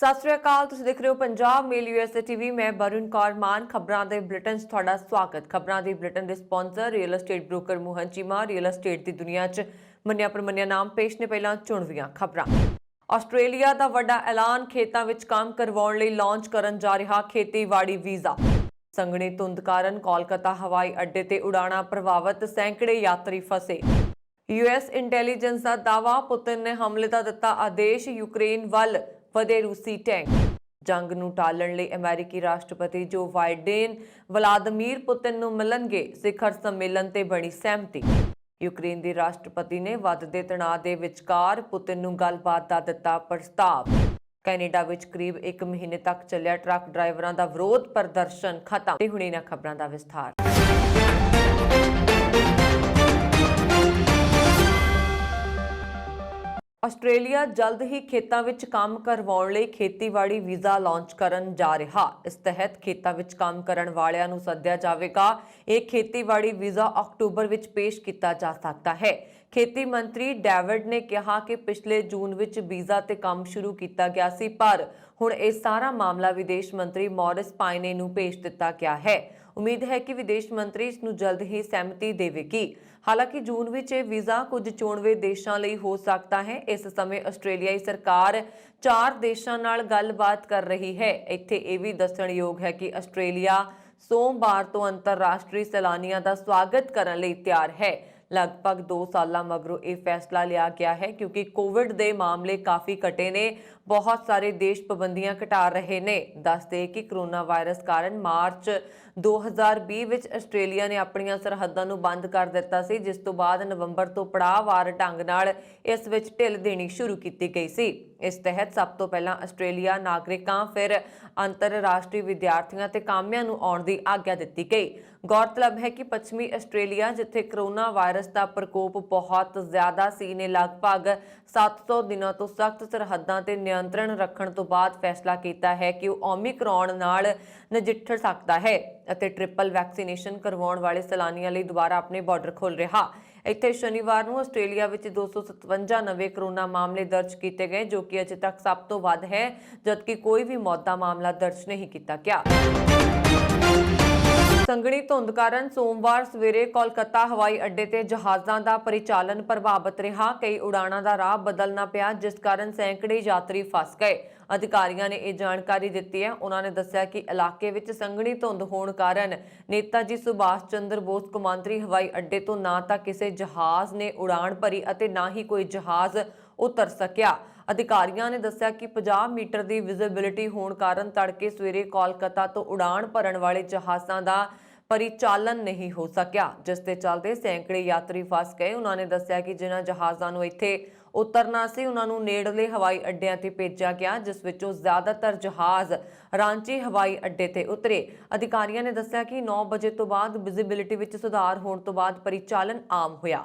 ਸਤਿ ਸ਼੍ਰੀ ਅਕਾਲ। ਤੁਸੀਂ ਦੇਖ ਰਹੇ ਹੋ ਪੰਜਾਬ ਮੇਲ USA TV। ਮੈਂ ਬरुण कौर मान। ਖਬਰਾਂ ਦੇ ਬੁਲੇਟਿਨ 'ਚ ਤੁਹਾਡਾ ਸਵਾਗਤ। ਖਬਰਾਂ ਦੀ ਬੁਲੇਟਿਨ ਦੇ sponsor real estate broker Mohan Cheema. Real estate ਦੀ ਦੁਨੀਆ 'ਚ ਮੰਨਿਆ ਪ੍ਰਮੰਨਿਆ ਨਾਮ ਪੇਸ਼ ਨੇ। ਪਹਿਲਾਂ ਚੁਣਵੀਆਂ ਖਬਰਾਂ। ਆਸਟ੍ਰੇਲੀਆ ਦਾ ਵੱਡਾ ਐਲਾਨ, ਖੇਤਾਂ ਵਿੱਚ ਕੰਮ ਕਰਵਾਉਣ ਲਈ ਲਾਂਚ ਕਰਨ ਜਾ ਰਿਹਾ ਖੇਤੀਬਾੜੀ ਵੀਜ਼ਾ। ਸੰਘਣੀ ਧੁੰਦ ਕਾਰਨ ਕੋਲਕਾਤਾ ਹਵਾਈ ਅੱਡੇ ਤੇ ਉਡਾਣਾਂ ਪ੍ਰਭਾਵਿਤ, ਸੈਂਕੜੇ ਯਾਤਰੀ ਫਸੇ। US ਇੰਟੈਲੀਜੈਂਸ ਦਾ ਦਾਅਵਾ, ਪੁਤਿਨ ਨੇ ਹਮਲੇ ਦਾ ਦਿੱਤਾ ਆਦੇਸ਼। ਯੂਕਰੇਨ ਵੱਲ ਵਧੇ ਰੂਸੀ ਟੈਂਕ। ਜੰਗ ਨੂੰ ਟਾਲਣ ਲਈ ਅਮਰੀਕੀ ਰਾਸ਼ਟਰਪਤੀ ਜੋ ਬਾਈਡਨ ਵਲਾਦੀਮੀਰ ਪੁਤਿਨ ਨੂੰ ਮਿਲਣਗੇ। ਸਿਖਰ ਸੰਮੇਲਨ ਤੇ ਬਣੀ ਸਹਿਮਤੀ। ਯੂਕਰੇਨ ਦੇ ਰਾਸ਼ਟਰਪਤੀ ਨੇ ਵੱਧਦੇ ਤਣਾਅ ਦੇ ਵਿਚਕਾਰ ਪੁਤਿਨ ਨੂੰ ਗੱਲਬਾਤ ਦਾ ਦਿੱਤਾ ਪ੍ਰਸਤਾਵ। ਕੈਨੇਡਾ ਵਿੱਚ ਕਰੀਬ 1 ਮਹੀਨੇ ਤੱਕ ਚੱਲਿਆ ਟਰੱਕ ਡਰਾਈਵਰਾਂ ਦਾ ਵਿਰੋਧ ਪ੍ਰਦਰਸ਼ਨ ਖਤਮ। ਤੇ ਹੁਣ ਇਹਨਾਂ ਖਬਰਾਂ ਦਾ ਵਿਸਥਾਰ। ਆਸਟ੍ਰੇਲੀਆ ਜਲਦ ਹੀ ਖੇਤਾਂ ਵਿੱਚ ਕੰਮ ਕਰਵਾਉਣ ਲਈ ਖੇਤੀਬਾੜੀ ਵੀਜ਼ਾ ਲਾਂਚ ਕਰਨ ਜਾ ਰਿਹਾ। ਇਸ ਤਹਿਤ ਖੇਤਾਂ ਵਿੱਚ ਕੰਮ ਕਰਨ ਵਾਲਿਆਂ ਨੂੰ ਸੱਦਿਆ ਜਾਵੇਗਾ। ਇਹ ਖੇਤੀਬਾੜੀ ਵੀਜ਼ਾ ਅਕਤੂਬਰ ਵਿੱਚ ਪੇਸ਼ ਕੀਤਾ ਜਾ ਸਕਦਾ ਹੈ। ਖੇਤੀ ਮੰਤਰੀ ਡੇਵਿਡ ਨੇ ਕਿਹਾ ਕਿ ਪਿਛਲੇ ਜੂਨ ਵਿੱਚ ਵੀਜ਼ਾ ਤੇ ਕੰਮ ਸ਼ੁਰੂ ਕੀਤਾ ਗਿਆ ਸੀ, ਪਰ ਹੁਣ ਇਹ ਸਾਰਾ ਮਾਮਲਾ ਵਿਦੇਸ਼ ਮੰਤਰੀ ਮੌਰਿਸ ਪਾਇਨੇ ਨੂੰ ਭੇਜ ਦਿੱਤਾ ਗਿਆ ਹੈ। ਉਮੀਦ ਹੈ ਕਿ ਵਿਦੇਸ਼ ਮੰਤਰੀ ਇਸ ਨੂੰ ਜਲਦ ਹੀ ਸਹਿਮਤੀ ਦੇਵੇਗੀ। ਹਾਲਾਂਕਿ ਜੂਨ ਵਿੱਚ ਇਹ ਵੀਜ਼ਾ ਕੁਝ ਚੋਣਵੇਂ ਦੇਸ਼ਾਂ ਲਈ ਹੋ ਸਕਦਾ ਹੈ। ਇਸ ਸਮੇਂ ਆਸਟ੍ਰੇਲੀਆਈ ਸਰਕਾਰ 4 ਦੇਸ਼ਾਂ ਨਾਲ ਗੱਲਬਾਤ ਕਰ ਰਹੀ ਹੈ। ਇੱਥੇ ਇਹ ਵੀ ਦੱਸਣਯੋਗ ਹੈ ਕਿ ਆਸਟ੍ਰੇਲੀਆ ਸੋਮਵਾਰ ਤੋਂ ਅੰਤਰਰਾਸ਼ਟਰੀ ਸੈਲਾਨੀਆਂ ਦਾ ਸਵਾਗਤ ਕਰਨ ਲਈ ਤਿਆਰ ਹੈ। ਲਗਭਗ 2 ਸਾਲਾਂ ਮਗਰੋਂ ਇਹ ਫੈਸਲਾ ਲਿਆ ਗਿਆ ਹੈ ਕਿਉਂਕਿ ਕੋਵਿਡ ਦੇ ਮਾਮਲੇ ਕਾਫੀ ਘਟੇ ਨੇ। ਬਹੁਤ ਸਾਰੇ ਦੇਸ਼ ਪਾਬੰਦੀਆਂ ਘਟਾ ਰਹੇ ਨੇ। ਦੱਸਦੇ ਕਿ ਕਰੋਨਾ ਵਾਇਰਸ ਕਾਰਨ ਮਾਰਚ 2020 ਵਿੱਚ ਆਸਟ੍ਰੇਲੀਆ ਨੇ ਆਪਣੀਆਂ ਸਰਹੱਦਾਂ ਨੂੰ ਬੰਦ ਕਰ ਦਿੱਤਾ ਸੀ, ਜਿਸ ਤੋਂ ਬਾਅਦ ਨਵੰਬਰ ਤੋਂ ਪੜਾਅਵਾਰ ਢੰਗ ਨਾਲ ਇਸ ਵਿੱਚ ਢਿੱਲ ਦੇਣੀ ਸ਼ੁਰੂ ਕੀਤੀ ਗਈ ਸੀ। ਇਸ ਤਹਿਤ ਸਭ ਤੋਂ ਪਹਿਲਾਂ ਆਸਟ੍ਰੇਲੀਆ ਨਾਗਰਿਕਾਂ, ਫਿਰ ਅੰਤਰਰਾਸ਼ਟਰੀ ਵਿਦਿਆਰਥੀਆਂ ਤੇ ਕਾਮਿਆਂ ਨੂੰ ਆਉਣ ਦੀ ਆਗਿਆ ਦਿੱਤੀ ਗਈ। ਗੌਰਤਲਬ ਹੈ ਕਿ ਪੱਛਮੀ ਆਸਟ੍ਰੇਲੀਆ, ਜਿੱਥੇ ਕਰੋਨਾ ਵਾਇਰਸ ਦਾ ਪ੍ਰਕੋਪ ਬਹੁਤ ਜ਼ਿਆਦਾ ਸੀ, ਨੇ ਲਗਭਗ 700 ਦਿਨਾਂ ਤੋਂ ਸਖਤ ਸਰਹੱਦਾਂ ਤੇ ਨਿਯੰਤਰਣ ਰੱਖਣ ਤੋਂ ਬਾਅਦ ਫੈਸਲਾ ਕੀਤਾ ਹੈ ਕਿ ਉਹ ਓਮਿਕਰੌਨ ਨਾਲ ਨਜਿੱਠ ਸਕਦਾ ਹੈ ਅਤੇ ਟ੍ਰਿਪਲ ਵੈਕਸੀਨੇਸ਼ਨ ਕਰਵਾਉਣ ਵਾਲੇ ਸੈਲਾਨੀਆਂ ਲਈ ਦੁਬਾਰਾ ਆਪਣੇ ਬਾਰਡਰ ਖੋਲ੍ਹ ਰਿਹਾ। ਇੱਥੇ ਸ਼ਨੀਵਾਰ ਨੂੰ ਆਸਟ੍ਰੇਲੀਆ ਵਿੱਚ 257 ਨਵੇਂ ਕਰੋਨਾ ਮਾਮਲੇ ਦਰਜ ਕੀਤੇ ਗਏ, ਜੋ ਕਿ ਅਜੇ ਤੱਕ ਸਭ ਤੋਂ ਵੱਧ ਹੈ, ਜਦਕਿ ਕੋਈ ਵੀ ਮੌਤ ਦਾ ਮਾਮਲਾ ਦਰਜ ਨਹੀਂ ਕੀਤਾ ਗਿਆ। ਸੰਘਣੀ ਧੁੰਦ ਕਾਰਨ ਸੋਮਵਾਰ ਸਵੇਰੇ ਕੋਲਕਾਤਾ ਹਵਾਈ ਅੱਡੇ ਤੇ ਜਹਾਜ਼ਾਂ ਦਾ ਪਰਿਚਾਲਨ ਪ੍ਰਭਾਵਿਤ ਰਿਹਾ। ਕਈ ਉਡਾਣਾਂ ਦਾ ਰਾਹ ਬਦਲਣਾ ਪਿਆ, ਜਿਸ ਕਾਰਨ ਸੈਂਕੜੇ ਯਾਤਰੀ ਫਸ ਗਏ। ਅਧਿਕਾਰੀਆਂ ਨੇ ਇਹ ਜਾਣਕਾਰੀ ਦਿੱਤੀ ਹੈ। ਉਹਨਾਂ ਨੇ ਦੱਸਿਆ ਕਿ ਇਲਾਕੇ ਵਿੱਚ ਸੰਘਣੀ ਧੁੰਦ ਹੋਣ ਕਾਰਨ ਨੇਤਾਜੀ ਸੁਭਾਸ਼ ਚੰਦਰ ਬੋਸ ਕੌਮਾਂਤਰੀ ਹਵਾਈ ਅੱਡੇ ਤੋਂ ਨਾ ਤਾਂ ਕਿਸੇ ਜਹਾਜ਼ ਨੇ ਉਡਾਣ ਭਰੀ ਅਤੇ ਨਾ ਹੀ ਕੋਈ ਜਹਾਜ਼ ਉਤਰ ਸਕਿਆ। ਅਧਿਕਾਰੀਆਂ ਨੇ ਦੱਸਿਆ ਕਿ 50 ਮੀਟਰ ਦੀ ਵਿਜ਼ਿਬਿਲਿਟੀ ਹੋਣ ਕਾਰਨ ਤੜਕੇ ਸਵੇਰੇ ਕੋਲਕਾਤਾ ਤੋਂ ਉਡਾਣ ਭਰਨ ਵਾਲੇ ਜਹਾਜ਼ਾਂ ਦਾ ਪਰਿਚਾਲਨ ਨਹੀਂ ਹੋ ਸਕਿਆ, ਜਿਸ ਦੇ ਚੱਲਦੇ ਸੈਂਕੜੇ ਯਾਤਰੀ ਫਸ ਗਏ। ਉਹਨਾਂ ਨੇ ਦੱਸਿਆ ਕਿ ਜਿਨ੍ਹਾਂ ਜਹਾਜ਼ਾਂ ਨੂੰ ਇੱਥੇ ਉਤਰਨਾ ਸੀ, ਉਹਨਾਂ ਨੂੰ ਨੇੜਲੇ ਹਵਾਈ ਅੱਡਿਆਂ ਤੇ ਭੇਜਿਆ ਗਿਆ, ਜਿਸ ਵਿੱਚੋਂ ਜ਼ਿਆਦਾਤਰ ਜਹਾਜ਼ ਰਾਂਚੀ ਹਵਾਈ ਅੱਡੇ ਤੇ ਉਤਰੇ। ਅਧਿਕਾਰੀਆਂ ਨੇ ਦੱਸਿਆ ਕਿ 9 ਵਜੇ ਤੋਂ ਬਾਅਦ ਵਿਜ਼ਿਬਿਲਿਟੀ ਵਿੱਚ ਸੁਧਾਰ ਹੋਣ ਤੋਂ ਬਾਅਦ ਪਰਿਚਾਲਨ ਆਮ ਹੋਇਆ।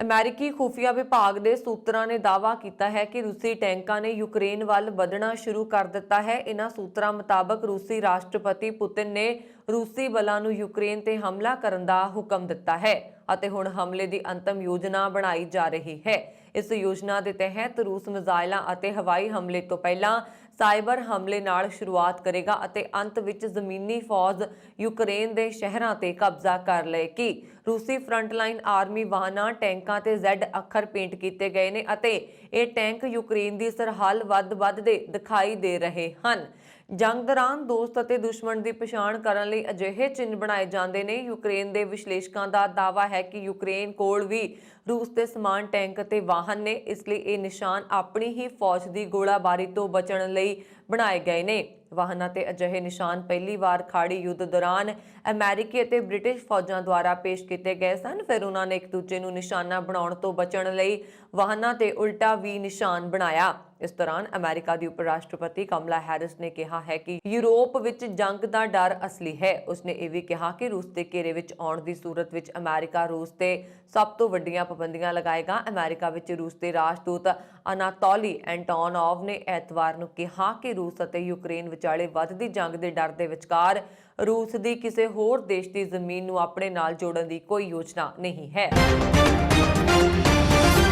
ਅਮਰੀਕੀ ਖੁਫੀਆ ਵਿਭਾਗ ਦੇ ਸੂਤਰਾਂ ਨੇ ਦਾਅਵਾ ਕੀਤਾ ਹੈ ਕਿ ਰੂਸੀ ਟੈਂਕਾਂ ਨੇ ਯੂਕਰੇਨ ਵੱਲ ਵਧਣਾ ਸ਼ੁਰੂ ਕਰ ਦਿੱਤਾ ਹੈ। ਇਨ੍ਹਾਂ ਸੂਤਰਾਂ ਮੁਤਾਬਕ ਰੂਸੀ ਰਾਸ਼ਟਰਪਤੀ ਪੁਤਿਨ ਨੇ ਰੂਸੀ ਬਲਾਂ ਨੂੰ ਯੂਕਰੇਨ ਤੇ ਹਮਲਾ ਕਰਨ ਦਾ ਹੁਕਮ ਦਿੱਤਾ ਹੈ ਅਤੇ ਹੁਣ ਹਮਲੇ ਦੀ ਅੰਤਮ ਯੋਜਨਾ ਬਣਾਈ ਜਾ ਰਹੀ ਹੈ। ਇਸ ਯੋਜਨਾ ਦੇ ਤਹਿਤ ਰੂਸ ਮਿਜ਼ਾਈਲਾਂ ਅਤੇ ਹਵਾਈ ਹਮਲੇ ਤੋਂ ਪਹਿਲਾਂ ਸਾਈਬਰ ਹਮਲੇ ਨਾਲ ਸ਼ੁਰੂਆਤ ਕਰੇਗਾ ਅਤੇ ਅੰਤ ਵਿੱਚ ਜ਼ਮੀਨੀ ਫੌਜ ਯੂਕਰੇਨ ਦੇ ਸ਼ਹਿਰਾਂ ਤੇ ਕਬਜ਼ਾ ਕਰ ਲਏਗੀ। ਰੂਸੀ ਫਰੰਟਲਾਈਨ ਆਰਮੀ ਵਾਹਨਾਂ, ਟੈਂਕਾਂ ਤੇ Z ਅੱਖਰ ਪੇਂਟ ਕੀਤੇ ਗਏ ਨੇ ਅਤੇ ਇਹ ਟੈਂਕ ਯੂਕਰੇਨ ਦੀ ਸਰਹੱਦ ਵੱਧਦੇ ਦਿਖਾਈ ਦੇ ਰਹੇ ਹਨ। ਜੰਗ ਦੌਰਾਨ ਦੋਸਤ ਅਤੇ ਦੁਸ਼ਮਣ ਦੀ ਪਛਾਣ ਕਰਨ ਲਈ ਅਜਿਹੇ ਚਿੰਨ੍ਹ ਬਣਾਏ ਜਾਂਦੇ ਨੇ। ਯੂਕਰੇਨ ਦੇ ਵਿਸ਼ਲੇਸ਼ਕਾਂ ਦਾ ਦਾਅਵਾ ਹੈ ਕਿ ਯੂਕਰੇਨ ਕੋਲ ਵੀ ਰੂਸ ਦੇ ਸਮਾਨ ਟੈਂਕ ਅਤੇ ਵਾਹਨ ਨੇ, ਇਸ ਲਈ ਇਹ ਨਿਸ਼ਾਨ ਆਪਣੀ ਹੀ ਫੌਜ ਦੀ ਗੋਲਾਬਾਰੀ ਤੋਂ ਬਚਣ ਲਈ ਬਣਾਏ ਗਏ ਨੇ। ਵਾਹਨਾਂ ਤੇ ਅਜਿਹੇ ਨਿਸ਼ਾਨ ਪਹਿਲੀ ਵਾਰ ਖਾੜੀ ਯੁੱਧ ਦੌਰਾਨ ਅਮਰੀਕੀ ਅਤੇ ਬ੍ਰਿਟਿਸ਼ ਫੌਜਾਂ ਦੁਆਰਾ ਪੇਸ਼ ਕੀਤੇ ਗਏ ਸਨ। ਫਿਰ ਉਹਨਾਂ ਨੇ ਇੱਕ ਦੂਜੇ ਨੂੰ ਨਿਸ਼ਾਨਾ ਬਣਾਉਣ ਤੋਂ ਬਚਣ ਲਈ ਵਾਹਨਾਂ ਤੇ ਉਲਟਾ ਵੀ ਨਿਸ਼ਾਨ ਬਣਾਇਆ। ਇਸ ਦੌਰਾਨ ਅਮਰੀਕਾ ਦੀ ਉਪ ਰਾਸ਼ਟਰਪਤੀ ਕਮਲਾ ਹੈਰਿਸ ਨੇ ਕਿਹਾ ਹੈ ਕਿ ਯੂਰਪ ਵਿੱਚ ਜੰਗ ਦਾ ਡਰ ਅਸਲੀ ਹੈ। ਉਸਨੇ ਇਹ ਵੀ ਕਿਹਾ ਕਿ ਰੂਸ ਦੇ ਘੇਰੇ ਵਿੱਚ ਆਉਣ ਦੀ ਸੂਰਤ ਵਿੱਚ ਅਮਰੀਕਾ ਰੂਸ ਤੇ ਸਭ ਤੋਂ ਵੱਡੀਆਂ ਪਾਬੰਦੀਆਂ ਲਗਾਏਗਾ। ਅਮਰੀਕਾ ਵਿੱਚ ਰੂਸ ਦੇ ਰਾਜਦੂਤ ਅਨਾਤੋਲੀ ਐਂਟੋਨੋਵ ਨੇ ਐਤਵਾਰ ਨੂੰ ਕਿਹਾ ਕਿ ਰੂਸ ਅਤੇ ਯੂਕਰੇਨ ਵਿਚਾਲੇ ਵੱਧਦੀ ਜੰਗ ਦੇ ਡਰ ਦੇ ਵਿਚਕਾਰ ਰੂਸ ਦੀ ਕਿਸੇ ਹੋਰ ਦੇਸ਼ ਦੀ ਜ਼ਮੀਨ ਨੂੰ ਆਪਣੇ ਨਾਲ ਜੋੜਨ ਦੀ ਕੋਈ ਯੋਜਨਾ ਨਹੀਂ ਹੈ।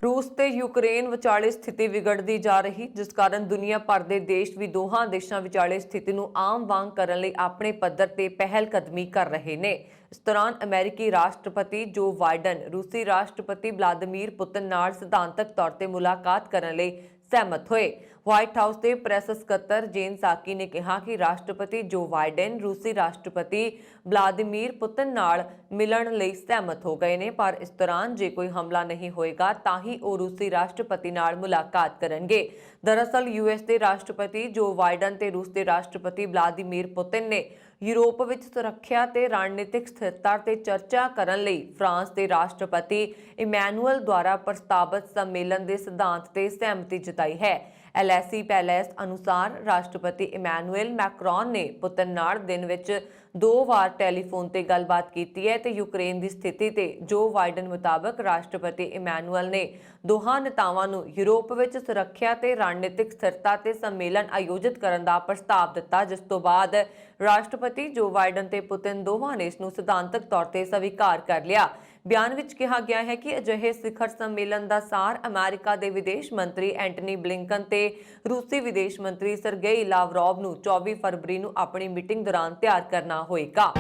रूस ਤੇ ਯੂਕਰੇਨ ਵਿਚਾਲੇ ਸਥਿਤੀ ਵਿਗੜਦੀ ਜਾ ਰਹੀ, ਜਿਸ ਕਾਰਨ ਦੁਨੀਆ ਭਰ ਦੇ ਦੇਸ਼ ਵੀ ਦੋਹਾਂ ਦੇਸ਼ਾਂ ਵਿਚਾਲੇ ਸਥਿਤੀ ਨੂੰ ਆਮ ਵਾਂਗ ਕਰਨ ਲਈ ਆਪਣੇ ਪੱਧਰ ਤੇ ਪਹਿਲ ਕਦਮੀ ਕਰ ਰਹੇ ਨੇ। ਇਸ ਦੌਰਾਨ ਅਮਰੀਕੀ ਰਾਸ਼ਟਰਪਤੀ ਜੋ ਬਾਈਡਨ ਰੂਸੀ ਰਾਸ਼ਟਰਪਤੀ ਵਲਾਦੀਮੀਰ ਪੁਤਿਨ ਨਾਲ ਸਿਧਾਂਤਕ ਤੌਰ ਤੇ ਮੁਲਾਕਾਤ ਕਰਨ ਲਈ सहमत हुए। व्हाइट हाउस के प्रेस ਸਕੱਤਰ जेन साकी ने कहा कि राष्ट्रपति जो बाइडेन रूसी राष्ट्रपति ਵਲਾਦੀਮੀਰ पुतिन नाल मिलन ਲਈ सहमत हो गए ने, पर इस दौरान जे कोई हमला नहीं होएगा ਤਾਂ ही ਉਹ रूसी राष्ट्रपति नाल मुलाकात करनगे। दरअसल यूएस के राष्ट्रपति जो बाइडन ते रूस के राष्ट्रपति ਵਲਾਦੀਮੀਰ पुतिन ने यूरोप ਵਿੱਚ ਸੁਰੱਖਿਆ ਤੇ ਰਣਨੀਤਿਕ ਸਥਿਰਤਾ ਤੇ ਚਰਚਾ ਕਰਨ ਲਈ ਫਰਾਂਸ ਦੇ ਰਾਸ਼ਟਰਪਤੀ ਇਮੈਨੂਅਲ ਦੁਆਰਾ ਪ੍ਰਸਤਾਵਿਤ ਸੰਮੇਲਨ ਦੇ ਸਿਧਾਂਤ ਤੇ ਸਹਿਮਤੀ ਜਤਾਈ ਹੈ। एलएसी पैलेस अनुसार राष्ट्रपति इमैनुअल मैक्रोन ने पुतिन नाल दिन विच 2 वार टैलीफोन ते गलबात की है ते यूक्रेन की स्थिति ते जो बाइडन मुताबिक राष्ट्रपति इमैनुअल ने दोहां नेतावां नूं यूरोप विच सुरੱਖਿਆ ते रणनीतिक स्थिरता ते सम्मेलन आयोजित करन दा प्रस्ताव दिता, जिस तो बाद राष्ट्रपति जो बाइडन ते पुतिन दोवां ने इस नूं सिद्धांतक तौर ते स्वीकार कर लिया। ਬਿਆਨ ਵਿੱਚ ਕਿਹਾ ਗਿਆ ਹੈ ਕਿ ਅਜਿਹੇ ਸਿਖਰ ਸੰਮੇਲਨ ਦਾ ਸਾਰ ਅਮਰੀਕਾ ਦੇ ਵਿਦੇਸ਼ ਮੰਤਰੀ ਐਂਟਨੀ ਬਲਿੰਕਨ ਤੇ ਰੂਸੀ ਵਿਦੇਸ਼ ਮੰਤਰੀ ਸਰਗੇਈ ਲਾਵਰੋਵ ਨੂੰ 24 ਫਰਵਰੀ ਨੂੰ ਆਪਣੀ ਮੀਟਿੰਗ ਦੌਰਾਨ ਤਿਆਰ ਕਰਨਾ ਹੋਏਗਾ।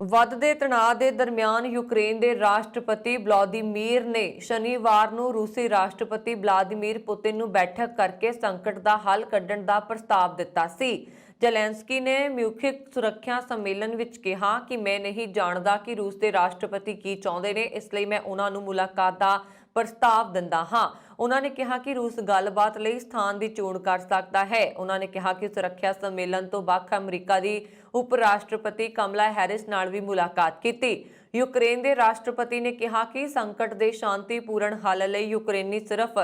ਵੱਧਦੇ ਤਣਾਅ ਦੇ ਦਰਮਿਆਨ ਯੂਕਰੇਨ ਦੇ ਰਾਸ਼ਟਰਪਤੀ ਵਲਾਦੀਮੀਰ ਨੇ ਸ਼ਨੀਵਾਰ ਨੂੰ ਰੂਸੀ ਰਾਸ਼ਟਰਪਤੀ ਵਲਾਦੀਮੀਰ ਪੁਤਿਨ ਨੂੰ ਬੈਠਕ ਕਰਕੇ ਸੰਕਟ ਦਾ ਹੱਲ ਕੱਢਣ ਦਾ ਪ੍ਰਸਤਾਵ ਦਿੱਤਾ ਸੀ। ਜ਼ੈਲੈਂਸਕੀ ਨੇ ਮਿਊਨਿਖ ਸੁਰੱਖਿਆ ਸੰਮੇਲਨ ਵਿੱਚ ਕਿਹਾ ਕਿ ਮੈਂ ਨਹੀਂ ਜਾਣਦਾ ਕਿ ਰੂਸ ਦੇ ਰਾਸ਼ਟਰਪਤੀ ਕੀ ਚਾਹੁੰਦੇ ਨੇ, ਇਸ ਲਈ ਮੈਂ ਉਹਨਾਂ ਨੂੰ ਮੁਲਾਕਾਤ ਦਾ ਪ੍ਰਸਤਾਵ ਦਿੰਦਾ ਹਾਂ। ਉਹਨਾਂ ਨੇ ਕਿਹਾ ਕਿ ਰੂਸ ਗੱਲਬਾਤ ਲਈ ਸਥਾਨ ਦੀ ਚੋਣ ਕਰ ਸਕਦਾ ਹੈ। ਉਹਨਾਂ ਨੇ ਕਿਹਾ ਕਿ ਸੁਰੱਖਿਆ ਸੰਮੇਲਨ ਤੋਂ ਵੱਖ ਅਮਰੀਕਾ ਦੀ ਉਪ ਰਾਸ਼ਟਰਪਤੀ ਕਮਲਾ ਹੈਰਿਸ ਨਾਲ ਵੀ ਮੁਲਾਕਾਤ ਕੀਤੀ। यूक्रेन के राष्ट्रपति ने कहा कि संकट के शांतिपूर्ण हल लई यूक्रेनी सिर्फ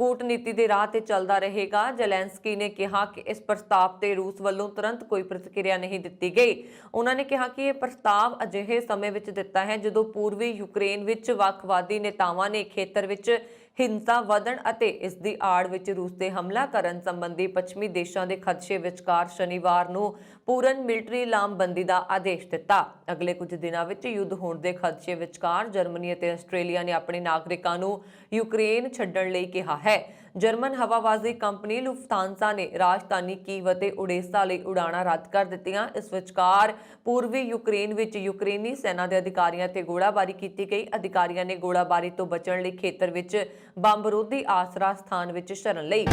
कूटनीति के राह ते चलता रहेगा। ਜ਼ੈਲੈਂਸਕੀ ने कहा कि इस प्रस्ताव ते रूस वालों तुरंत कोई प्रतिक्रिया नहीं दी गई। उन्होंने कहा कि यह प्रस्ताव अजिहे समय विच दिता है जदों पूर्वी यूक्रेन विच ਵੱਖਵਾਦੀ नेतावां ने खेतर विच ਹਿੰਸਾ ਵਧਣ ਅਤੇ ਇਸ ਦੀ ਆੜ ਵਿੱਚ ਰੂਸ ਤੇ ਹਮਲਾ ਕਰਨ ਸੰਬੰਧੀ ਪੱਛਮੀ ਦੇਸ਼ਾਂ ਦੇ ਖਦਸ਼ੇ ਵਿਚਕਾਰ ਸ਼ਨੀਵਾਰ ਨੂੰ ਪੂਰਨ ਮਿਲਟਰੀ ਲਾਮਬੰਦੀ ਦਾ ਆਦੇਸ਼ ਦਿੱਤਾ। ਅਗਲੇ ਕੁਝ ਦਿਨਾਂ ਵਿੱਚ ਯੁੱਧ ਹੋਣ ਦੇ ਖਦਸ਼ੇ ਵਿਚਕਾਰ ਜਰਮਨੀ ਅਤੇ ਆਸਟ੍ਰੇਲੀਆ ਨੇ ਆਪਣੇ ਨਾਗਰਿਕਾਂ ਨੂੰ ਯੂਕਰੇਨ ਛੱਡਣ ਲਈ ਕਿਹਾ ਹੈ। ਜਰਮਨ ਹਵਾਬਾਜ਼ੀ ਕੰਪਨੀ ਲੁਫਤਾਂਸਾ ਨੇ ਰਾਜਧਾਨੀ ਕੀਵ ਅਤੇ ਓਡੇਸਾ ਲਈ ਉਡਾਣਾਂ ਰੱਦ ਕਰ ਦਿੱਤੀਆਂ। ਇਸ ਵਿਚਕਾਰ ਪੂਰਬੀ ਯੂਕਰੇਨ ਵਿੱਚ ਯੂਕਰੇਨੀ ਸੈਨਾ ਦੇ ਅਧਿਕਾਰੀਆਂ ਤੇ ਗੋਲਾਬਾਰੀ ਕੀਤੀ ਗਈ। ਅਧਿਕਾਰੀਆਂ ਨੇ ਗੋਲਾਬਾਰੀ ਤੋਂ ਬਚਣ ਲਈ ਖੇਤਰ ਵਿੱਚ ਬੰਬ ਵਿਰੋਧੀ ਆਸਰਾ ਸਥਾਨ ਵਿੱਚ ਸ਼ਰਨ ਲਈ।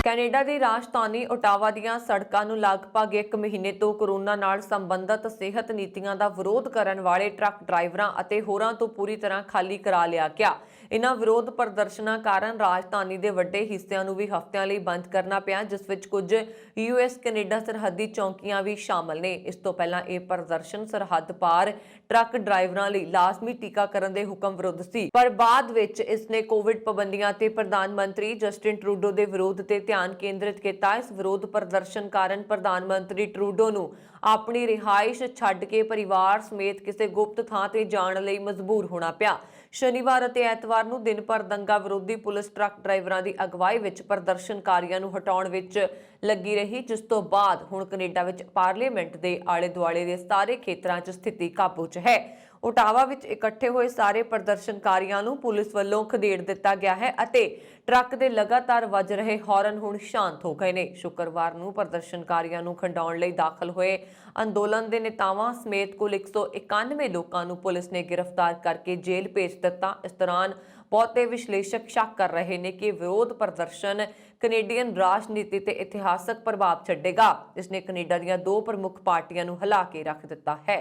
ਕੈਨੇਡਾ ਦੀ ਰਾਜਧਾਨੀ ਓਟਾਵਾ ਦੀਆਂ ਸੜਕਾਂ ਨੂੰ ਲਗਭਗ 1 ਮਹੀਨੇ ਤੋਂ ਕੋਰੋਨਾ ਨਾਲ ਸੰਬੰਧਿਤ ਸਿਹਤ ਨੀਤੀਆਂ ਦਾ ਵਿਰੋਧ ਕਰਨ ਵਾਲੇ ਟਰੱਕ ਡਰਾਈਵਰਾਂ ਅਤੇ ਹੋਰਾਂ ਤੋਂ ਪੂਰੀ ਤਰ੍ਹਾਂ ਖਾਲੀ ਕਰਾ ਲਿਆ ਗਿਆ। ਇਨ੍ਹਾਂ ਵਿਰੋਧ ਪ੍ਰਦਰਸ਼ਨਾਂ ਕਾਰਨ ਰਾਜਧਾਨੀ ਦੇ ਵੱਡੇ ਹਿੱਸਿਆਂ ਨੂੰ ਵੀ ਹਫ਼ਤਿਆਂ ਲਈ ਬੰਦ ਕਰਨਾ ਪਿਆ, ਜਿਸ ਵਿੱਚ ਕੁਝ ਯੂਐਸ ਕੈਨੇਡਾ ਸਰਹੱਦੀ ਚੌਕੀਆਂ ਵੀ ਸ਼ਾਮਲ ਨੇ। ਇਸ ਤੋਂ ਪਹਿਲਾਂ ਇਹ ਪ੍ਰਦਰਸ਼ਨ ਸਰਹੱਦ ਪਾਰ ਟਰੱਕ ਡਰਾਈਵਰਾਂ ਲਈ ਲਾਜ਼ਮੀ ਟੀਕਾਕਰਨ ਦੇ ਹੁਕਮ ਵਿਰੁੱਧ ਸੀ, ਪਰ ਬਾਅਦ ਵਿੱਚ ਇਸ ਨੇ ਕੋਵਿਡ ਪਾਬੰਦੀਆਂ ਤੇ ਪ੍ਰਧਾਨ ਮੰਤਰੀ ਜਸਟਿਨ ਟਰੂਡੋ ਦੇ ਵਿਰੋਧ ਤੇ ਧਿਆਨ ਕੇਂਦਰਿਤ ਕੀਤਾ। ਇਸ ਵਿਰੋਧ ਪ੍ਰਦਰਸ਼ਨ ਕਾਰਨ ਪ੍ਰਧਾਨ ਮੰਤਰੀ ਟਰੂਡੋ ਨੂੰ ਆਪਣੀ ਰਿਹਾਇਸ਼ ਛੱਡ ਕੇ ਪਰਿਵਾਰ ਸਮੇਤ ਕਿਸੇ ਗੁਪਤ ਥਾਂ ਤੇ ਜਾਣ ਲਈ ਮਜਬੂਰ ਹੋਣਾ ਪਿਆ। ਸ਼ਨੀਵਾਰ ਅਤੇ ਐਤਵਾਰ ਨੂੰ ਦਿਨ ਭਰ ਦੰਗਾ ਵਿਰੋਧੀ ਪੁਲਿਸ ਟਰੱਕ ਡਰਾਈਵਰਾਂ ਦੀ ਅਗਵਾਈ ਵਿੱਚ ਪ੍ਰਦਰਸ਼ਨਕਾਰੀਆਂ ਨੂੰ ਹਟਾਉਣ ਵਿੱਚ ਲੱਗੀ ਰਹੀ, ਜਿਸ ਤੋਂ ਬਾਅਦ ਹੁਣ ਕੈਨੇਡਾ ਵਿੱਚ ਪਾਰਲੀਮੈਂਟ ਦੇ ਆਲੇ ਦੁਆਲੇ ਦੇ ਸਾਰੇ ਖੇਤਰਾਂ 'ਚ ਸਥਿਤੀ ਕਾਬੂ 'ਚ ਹੈ। ਓਟਾਵਾ ਵਿੱਚ ਇਕੱਠੇ ਹੋਏ ਸਾਰੇ ਪ੍ਰਦਰਸ਼ਨਕਾਰੀਆਂ ਨੂੰ ਪੁਲਿਸ ਵੱਲੋਂ ਖਦੇੜ ਦਿੱਤਾ ਗਿਆ ਹੈ ਅਤੇ ਟਰੱਕ ਦੇ ਲਗਾਤਾਰ ਵੱਜ ਰਹੇ ਹਾਰਨ ਹੁਣ ਸ਼ਾਂਤ ਹੋ ਗਏ ਨੇ। ਸ਼ੁੱਕਰਵਾਰ ਨੂੰ ਪ੍ਰਦਰਸ਼ਨਕਾਰੀਆਂ ਨੂੰ ਖੰਡਾਉਣ ਲਈ ਦਾਖਲ ਹੋਏ ਅੰਦੋਲਨ ਦੇ ਨੇਤਾਵਾਂ ਸਮੇਤ ਕੁੱਲ 191 ਲੋਕਾਂ ਨੂੰ ਪੁਲਿਸ ਨੇ ਗ੍ਰਿਫਤਾਰ ਕਰਕੇ ਜੇਲ੍ਹ ਭੇਜ ਦਿੱਤਾ। ਇਸ ਦੌਰਾਨ ਬਹੁਤੇ ਵਿਸ਼ਲੇਸ਼ਕ ਸ਼ੱਕ ਕਰ ਰਹੇ ਨੇ ਕਿ ਵਿਰੋਧ ਪ੍ਰਦਰਸ਼ਨ ਕੈਨੇਡੀਅਨ ਰਾਜਨੀਤੀ ਤੇ ਇਤਿਹਾਸਕ ਪ੍ਰਭਾਵ ਛੱਡੇਗਾ। ਇਸ ਨੇ ਕੈਨੇਡਾ ਦੀਆਂ 2 ਪ੍ਰਮੁੱਖ ਪਾਰਟੀਆਂ ਨੂੰ ਹਿਲਾ ਕੇ ਰੱਖ ਦਿੱਤਾ ਹੈ।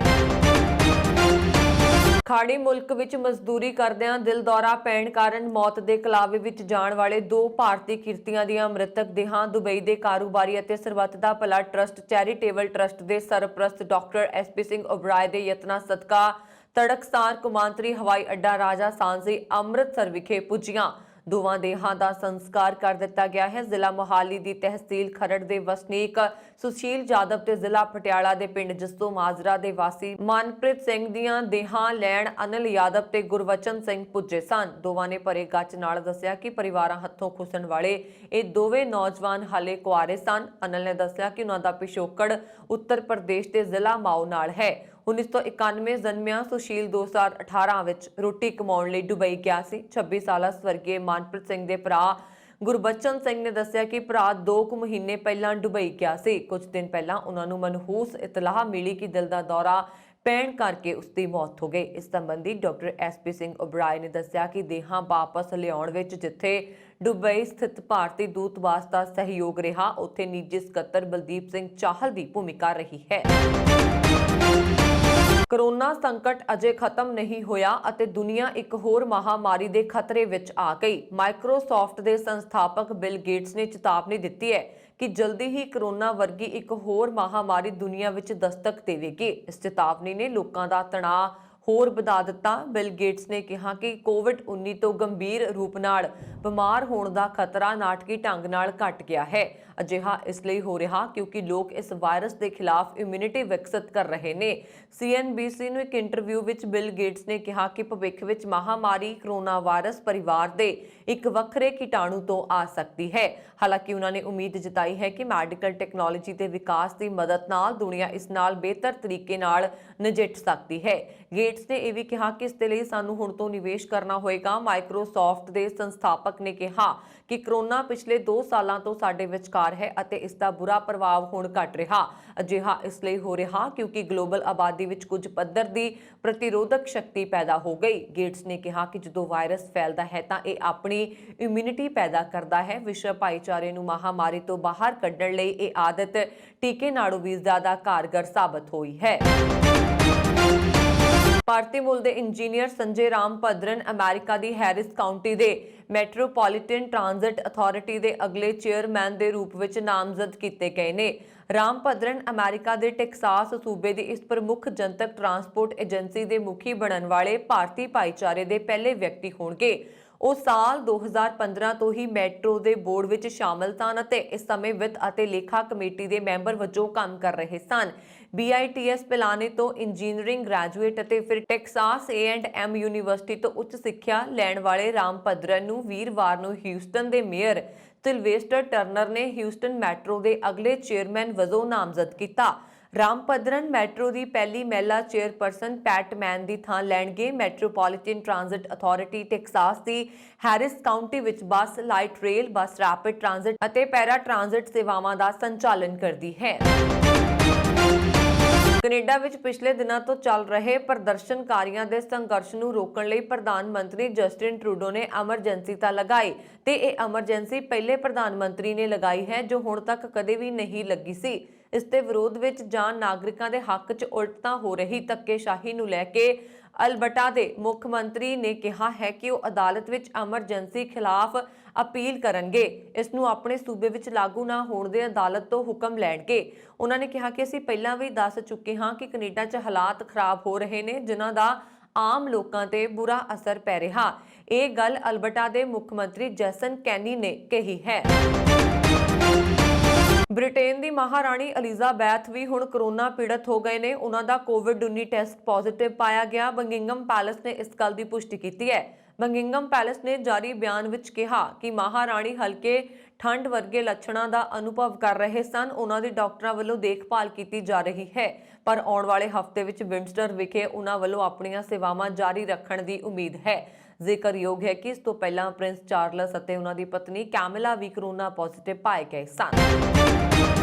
ਖਾੜੀ ਮੁਲਕ ਵਿੱਚ ਮਜ਼ਦੂਰੀ ਕਰਦਿਆਂ ਦਿਲ ਦੌਰਾ ਪੈਣ ਕਾਰਨ ਮੌਤ ਦੇ ਕਲਾਵੇ ਵਿੱਚ ਜਾਣ ਵਾਲੇ 2 ਭਾਰਤੀ ਕਿਰਤੀਆਂ ਦੀਆਂ ਮ੍ਰਿਤਕ ਦੇਹਾਂ ਦੁਬਈ ਦੇ ਕਾਰੋਬਾਰੀ ਅਤੇ ਸਰਬੱਤ ਦਾ ਭਲਾ ਟਰੱਸਟ ਚੈਰੀਟੇਬਲ ਟਰੱਸਟ ਦੇ ਸਰਪ੍ਰਸਤ ਡਾਕਟਰ ਐਸਪੀ ਸਿੰਘ ਓਬਰਾਏ ਦੇ ਯਤਨਾਂ ਸਦਕਾ ਤੜਕਸਾਰ ਕੌਮਾਂਤਰੀ ਹਵਾਈ ਅੱਡਾ ਰਾਜਾ ਸਾਂਝੀ ਅੰਮ੍ਰਿਤਸਰ ਵਿਖੇ ਪੁੱਜੀਆਂ। ਦੋਵਾਂ ਦੇਹਾਂ ਦਾ ਸੰਸਕਾਰ ਕਰ ਦਿੱਤਾ ਗਿਆ ਹੈ। ਜ਼ਿਲ੍ਹਾ ਮੋਹਾਲੀ ਦੀ ਤਹਿਸੀਲ ਖਰੜ ਦੇ ਵਸਨੀਕ ਸੁਸ਼ੀਲ ਜਾਦਵ ਤੇ ਜ਼ਿਲ੍ਹਾ ਪਟਿਆਲਾ ਦੇ ਪਿੰਡ ਜੱਸੋ ਮਾਜਰਾ ਦੇ ਵਾਸੀ ਮਨਪ੍ਰੀਤ ਸਿੰਘ ਦੀਆਂ ਦੇਹਾਂ ਲੈਣ ਅਨਿਲ ਯਾਦਵ ਤੇ ਗੁਰਵਚਨ ਸਿੰਘ ਪੁੱਜੇ ਸਨ। ਦੋਵਾਂ ਨੇ ਭਰੇ ਗੱਚ ਨਾਲ ਦੱਸਿਆ ਕਿ ਪਰਿਵਾਰਾਂ ਹੱਥੋਂ ਖੁੱਸਣ ਵਾਲੇ ਇਹ ਦੋਵੇਂ ਨੌਜਵਾਨ ਹਾਲੇ ਕੁਆਰੇ ਸਨ। ਅਨਿਲ ਨੇ ਦੱਸਿਆ ਕਿ ਉਹਨਾਂ ਦਾ ਪਿਛੋਕੜ ਉੱਤਰ ਪ੍ਰਦੇਸ਼ ਦੇ ਜ਼ਿਲ੍ਹਾ ਮਾਓ ਨਾਲ ਹੈ। 1991 ਜਨਮਿਆ ਸੁਸ਼ੀਲ 2018 ਵਿੱਚ ਰੋਟੀ ਕਮਾਉਣ ਲਈ ਦੁਬਈ ਗਿਆ ਸੀ। 26 ਸਾਲਾ ਸਵਰਗੀ ਮਨਪ੍ਰੀਤ ਸਿੰਘ ਦੇ ਭਰਾ ਗੁਰਬਚਨ ਸਿੰਘ ਨੇ ਦੱਸਿਆ ਕਿ ਭਰਾ 2 ਮਹੀਨੇ ਪਹਿਲਾਂ ਦੁਬਈ ਗਿਆ ਸੀ। ਕੁਝ ਦਿਨ ਪਹਿਲਾਂ ਉਹਨਾਂ ਨੂੰ ਮਨਹੂਸ ਇਤਲਾਹ ਮਿਲੀ ਕਿ ਦਿਲ ਦਾ ਦੌਰਾ ਪੈਣ ਕਰਕੇ ਉਸ ਦੀ ਮੌਤ ਹੋ ਗਈ। ਇਸ ਸੰਬੰਧੀ ਡਾਕਟਰ SP ਸਿੰਘ ਓਬਰਾਏ ਨੇ ਦੱਸਿਆ ਕਿ ਦੇਹਾਂ ਵਾਪਸ ਲਿਆਉਣ ਵਿੱਚ ਜਿੱਥੇ ਦੁਬਈ ਸਥਿਤ ਭਾਰਤੀ ਦੂਤਵਾਸ ਦਾ ਸਹਿਯੋਗ ਰਿਹਾ, ਉੱਥੇ ਨਿੱਜੀ ਸਕੱਤਰ ਬਲਦੀਪ ਸਿੰਘ ਚਾਹਲ ਦੀ ਭੂਮਿਕਾ ਰਹੀ ਹੈ। ਕੋਰੋਨਾ ਸੰਕਟ ਅਜੇ ਖਤਮ ਨਹੀਂ ਹੋਇਆ ਅਤੇ ਦੁਨੀਆ ਇੱਕ ਹੋਰ ਮਹਾਮਾਰੀ ਦੇ ਖਤਰੇ ਵਿੱਚ ਆ ਗਈ। ਮਾਈਕਰੋਸਾਫਟ ਦੇ ਸੰਸਥਾਪਕ ਬਿਲ ਗੇਟਸ ਨੇ ਚੇਤਾਵਨੀ ਦਿੱਤੀ ਹੈ ਕਿ ਜਲਦੀ ਹੀ ਕੋਰੋਨਾ ਵਰਗੀ ਇੱਕ ਹੋਰ ਮਹਾਮਾਰੀ ਦੁਨੀਆ ਵਿੱਚ ਦਸਤਕ ਦੇਵੇਗੀ। ਇਸ ਚੇਤਾਵਨੀ ਨੇ ਲੋਕਾਂ ਦਾ ਤਣਾਅ ਹੋਰ ਵਧਾ ਦਿੱਤਾ। ਬਿਲ ਗੇਟਸ ਨੇ ਕਿਹਾ ਕਿ ਕੋਵਿਡ-19 ਤੋਂ ਗੰਭੀਰ ਰੂਪ ਨਾਲ ਬਿਮਾਰ ਹੋਣ ਦਾ ਖਤਰਾ ਨਾਟਕੀ ਢੰਗ ਨਾਲ ਘਟ ਗਿਆ ਹੈ। ਅਜਿਹਾ ਇਸ ਲਈ ਹੋ ਰਿਹਾ ਕਿਉਂਕਿ ਲੋਕ ਇਸ ਵਾਇਰਸ ਦੇ ਖਿਲਾਫ ਇਮਿਊਨਿਟੀ ਵਿਕਸਿਤ ਕਰ ਰਹੇ ਨੇ। CNBC ਨੂੰ ਇੱਕ ਇੰਟਰਵਿਊ ਵਿੱਚ ਬਿਲ ਗੇਟਸ ਨੇ ਕਿਹਾ ਕਿ ਭਵਿੱਖ ਵਿੱਚ ਮਹਾਮਾਰੀ ਕੋਰੋਨਾ ਵਾਇਰਸ ਪਰਿਵਾਰ ਦੇ ਇੱਕ ਵੱਖਰੇ ਕੀਟਾਣੂ ਤੋਂ ਆ ਸਕਦੀ ਹੈ। ਹਾਲਾਂਕਿ ਉਹਨਾਂ ਨੇ ਉਮੀਦ ਜਤਾਈ ਹੈ ਕਿ ਮੈਡੀਕਲ ਟੈਕਨੋਲੋਜੀ ਦੇ ਵਿਕਾਸ ਦੀ ਮਦਦ ਨਾਲ ਦੁਨੀਆ ਇਸ ਨਾਲ ਬਿਹਤਰ ਤਰੀਕੇ ਨਾਲ ਨਜਿੱਠ ਸਕਦੀ ਹੈ। ਗੇਟਸ ਨੇ ਇਹ ਵੀ ਕਿਹਾ ਕਿ ਇਸ ਦੇ ਲਈ ਸਾਨੂੰ ਹੁਣ ਤੋਂ ਨਿਵੇਸ਼ ਕਰਨਾ ਹੋਏਗਾ। ਮਾਈਕਰੋਸਾਫਟ ਦੇ ਸੰਸਥਾਪਕ ਨੇ ਕਿਹਾ ਕਿ ਕੋਰੋਨਾ ਪਿਛਲੇ 2 ਸਾਲਾਂ ਤੋਂ ਸਾਡੇ ਵਿਚਕਾਰ ਹੈ ਅਤੇ ਇਸ ਦਾ ਬੁਰਾ ਪ੍ਰਭਾਵ ਹੁਣ ਘਟ ਰਿਹਾ। ਅਜਿਹਾ ਇਸ ਲਈ ਹੋ ਰਿਹਾ ਕਿਉਂਕਿ ਗਲੋਬਲ ਆਬਾਦੀ ਵਿੱਚ ਕੁਝ ਪੱਧਰ ਦੀ ਪ੍ਰਤੀਰੋਧਕ ਸ਼ਕਤੀ ਪੈਦਾ ਹੋ ਗਈ। ਗੇਟਸ ਨੇ ਕਿਹਾ ਕਿ ਜਦੋਂ ਵਾਇਰਸ ਫੈਲਦਾ ਹੈ ਤਾਂ ਇਹ ਆਪਣੀ ਇਮਿਊਨਿਟੀ ਪੈਦਾ ਕਰਦਾ ਹੈ। ਵਿਸ਼ਵ ਭਾਈਚਾਰੇ ਨੂੰ ਮਹਾਮਾਰੀ ਤੋਂ ਬਾਹਰ ਕੱਢਣ ਲਈ ਇਹ ਆਦਤ ਟੀਕੇ ਨਾਲੋਂ ਵੀ ਜ਼ਿਆਦਾ ਕਾਰਗਰ ਸਾਬਤ ਹੋਈ ਹੈ। ਭਾਰਤੀ ਮੂਲ ਦੇ ਇੰਜੀਨੀਅਰ ਸੰਜੇ ਰਾਮਭਦਰਨ ਅਮਰੀਕਾ ਦੀ ਹੈਰਿਸ ਕਾਉਂਟੀ ਦੇ ਮੈਟਰੋਪੋਲੀਟਨ ਟ੍ਰਾਂਜ਼ਿਟ ਅਥਾਰਟੀ ਦੇ ਅਗਲੇ ਚੇਅਰਮੈਨ ਦੇ ਰੂਪ ਵਿੱਚ ਨਾਮਜ਼ਦ ਕੀਤੇ ਗਏ ਨੇ। ਰਾਮਭਦਰਨ ਅਮਰੀਕਾ ਦੇ ਟੈਕਸਾਸ ਸੂਬੇ ਦੀ ਇਸ ਪ੍ਰਮੁੱਖ ਜਨਤਕ ਟਰਾਂਸਪੋਰਟ ਏਜੰਸੀ ਦੇ ਮੁਖੀ ਬਣਨ ਵਾਲੇ ਭਾਰਤੀ ਭਾਈਚਾਰੇ ਦੇ ਪਹਿਲੇ ਵਿਅਕਤੀ ਹੋਣਗੇ। ਉਹ ਸਾਲ 2015 ਤੋਂ ਹੀ ਮੈਟਰੋ ਦੇ ਬੋਰਡ ਵਿੱਚ ਸ਼ਾਮਲ ਸਨ ਅਤੇ ਇਸ ਸਮੇਂ ਵਿੱਤ ਅਤੇ ਲੇਖਾ ਕਮੇਟੀ ਦੇ ਮੈਂਬਰ ਵਜੋਂ ਕੰਮ ਕਰ ਰਹੇ ਸਨ। BITS ਪਿਲਾਨੇ ਤੋਂ ਇੰਜੀਨੀਅਰਿੰਗ ਗ੍ਰੈਜੂਏਟ ਅਤੇ ਫਿਰ ਟੈਕਸਾਸ A&M ਯੂਨੀਵਰਸਿਟੀ ਤੋਂ ਉੱਚ ਸਿੱਖਿਆ ਲੈਣ ਵਾਲੇ ਰਾਮਭਦਰਨ ਨੂੰ ਵੀਰਵਾਰ ਨੂੰ ਹਿਊਸਟਨ ਦੇ ਮੇਅਰ ਸਿਲਵੇਸਟਰ ਟਰਨਰ ਨੇ ਹਿਊਸਟਨ ਮੈਟਰੋ ਦੇ ਅਗਲੇ ਚੇਅਰਮੈਨ ਵਜੋਂ ਨਾਮਜ਼ਦ ਕੀਤਾ। ਰਾਮਭਦਰਨ ਮੈਟਰੋ ਦੀ ਪਹਿਲੀ ਮਹਿਲਾ ਚੇਅਰਪਰਸਨ ਪੈਟ ਮੈਨ ਦੀ ਥਾਂ ਲੈਣਗੇ। ਮੈਟਰੋਪੋਲੀਟਨ ਟ੍ਰਾਂਜ਼ਿਟ ਅਥਾਰਟੀ ਟੈਕਸਾਸ ਦੀ ਹੈਰਿਸ ਕਾਉਂਟੀ ਵਿੱਚ ਬੱਸ, ਲਾਈਟ ਰੇਲ, ਬੱਸ ਰੈਪਿਡ ਟ੍ਰਾਂਜ਼ਿਟ ਅਤੇ ਪੈਰਾ ਟ੍ਰਾਂਜ਼ਿਟ ਸੇਵਾਵਾਂ ਦਾ ਸੰਚਾਲਨ ਕਰਦੀ ਹੈ। ਕੈਨੇਡਾ ਵਿੱਚ ਪਿਛਲੇ ਦਿਨਾਂ ਤੋਂ ਚੱਲ ਰਹੇ ਪ੍ਰਦਰਸ਼ਨਕਾਰੀਆਂ ਦੇ ਸੰਘਰਸ਼ ਨੂੰ ਰੋਕਣ ਲਈ ਪ੍ਰਧਾਨ ਮੰਤਰੀ ਜਸਟਿਨ ਟਰੂਡੋ ਨੇ ਐਮਰਜੈਂਸੀ ਤਾਂ ਲਗਾਈ ਤੇ ਇਹ ਐਮਰਜੈਂਸੀ ਪਹਿਲੇ ਪ੍ਰਧਾਨ ਮੰਤਰੀ ਨੇ ਲਗਾਈ ਹੈ ਜੋ ਹੁਣ ਤੱਕ ਕਦੇ ਵੀ ਨਹੀਂ ਲੱਗੀ ਸੀ। ਇਸ ਦੇ ਵਿਰੋਧ ਵਿੱਚ ਜਾਂ ਨਾਗਰਿਕਾਂ ਦੇ ਹੱਕ 'ਚ ਉਲਟਾਂ ਹੋ ਰਹੀ ਧੱਕੇਸ਼ਾਹੀ ਨੂੰ ਲੈ ਕੇ ਅਲਬਰਟਾ ਦੇ ਮੁੱਖ ਮੰਤਰੀ ਨੇ ਕਿਹਾ ਹੈ ਕਿ ਉਹ ਅਦਾਲਤ ਵਿੱਚ ਐਮਰਜੈਂਸੀ ਖਿਲਾਫ ਅਪੀਲ ਕਰਨਗੇ। ਇਸ ਨੂੰ ਆਪਣੇ ਸੂਬੇ ਵਿੱਚ ਲਾਗੂ ਨਾ ਹੋਣ ਦੇ ਅਦਾਲਤ ਤੋਂ ਹੁਕਮ ਲੈਣਗੇ। ਉਹਨਾਂ ਨੇ ਕਿਹਾ ਕਿ ਅਸੀਂ ਪਹਿਲਾਂ ਵੀ ਦੱਸ ਚੁੱਕੇ ਹਾਂ ਕਿ ਕੈਨੇਡਾ 'ਚ ਹਾਲਾਤ ਖਰਾਬ ਹੋ ਰਹੇ ਨੇ ਜਿਨ੍ਹਾਂ ਦਾ ਆਮ ਲੋਕਾਂ ਤੇ ਬੁਰਾ ਅਸਰ ਪੈ ਰਿਹਾ। ਇਹ ਗੱਲ ਅਲਬਰਟਾ ਦੇ ਮੁੱਖ ਮੰਤਰੀ ਜੈਸਨ ਕੈਨੀ ਨੇ ਕਹੀ ਹੈ। ਬ੍ਰਿਟੇਨ ਦੀ ਮਹਾਰਾਣੀ ਐਲਿਜ਼ਾਬੈਥ ਵੀ ਹੁਣ ਕੋਰੋਨਾ ਪੀੜਤ ਹੋ ਗਏ ਨੇ। ਉਹਨਾਂ ਦਾ ਕੋਵਿਡ-19 ਟੈਸਟ ਪੋਜ਼ਿਟਿਵ ਪਾਇਆ ਗਿਆ। ਬੰਗਿੰਗਮ ਪੈਲੇਸ ਨੇ ਇਸ ਗੱਲ ਦੀ ਪੁਸ਼ਟੀ ਕੀਤੀ ਹੈ। ਬੰਗਿੰਗਮ ਪੈਲੇਸ ਨੇ ਜਾਰੀ ਬਿਆਨ ਵਿੱਚ ਕਿਹਾ ਕਿ ਮਹਾਰਾਣੀ ਹਲਕੇ ਠੰਡ ਵਰਗੇ ਲੱਛਣਾਂ ਦਾ ਅਨੁਭਵ ਕਰ ਰਹੇ ਸਨ। ਉਹਨਾਂ ਦੀ ਡਾਕਟਰਾਂ ਵੱਲੋਂ ਦੇਖਭਾਲ ਕੀਤੀ ਜਾ ਰਹੀ ਹੈ ਪਰ ਆਉਣ ਵਾਲੇ ਹਫ਼ਤੇ ਵਿੱਚ ਵਿੰਡਸਰ ਵਿਖੇ ਉਹਨਾਂ ਵੱਲੋਂ ਆਪਣੀਆਂ ਸੇਵਾਵਾਂ ਜਾਰੀ ਰੱਖਣ ਦੀ ਉਮੀਦ ਹੈ। ਜ਼ਿਕਰਯੋਗ ਹੈ ਕਿ ਇਸ ਤੋਂ ਪਹਿਲਾਂ ਪ੍ਰਿੰਸ ਚਾਰਲਸ ਅਤੇ ਉਹਨਾਂ ਦੀ ਪਤਨੀ ਕੈਮਿਲਾ ਵੀ ਕੋਰੋਨਾ ਪੋਜ਼ਿਟਿਵ ਪਾਏ ਗਏ ਸਨ।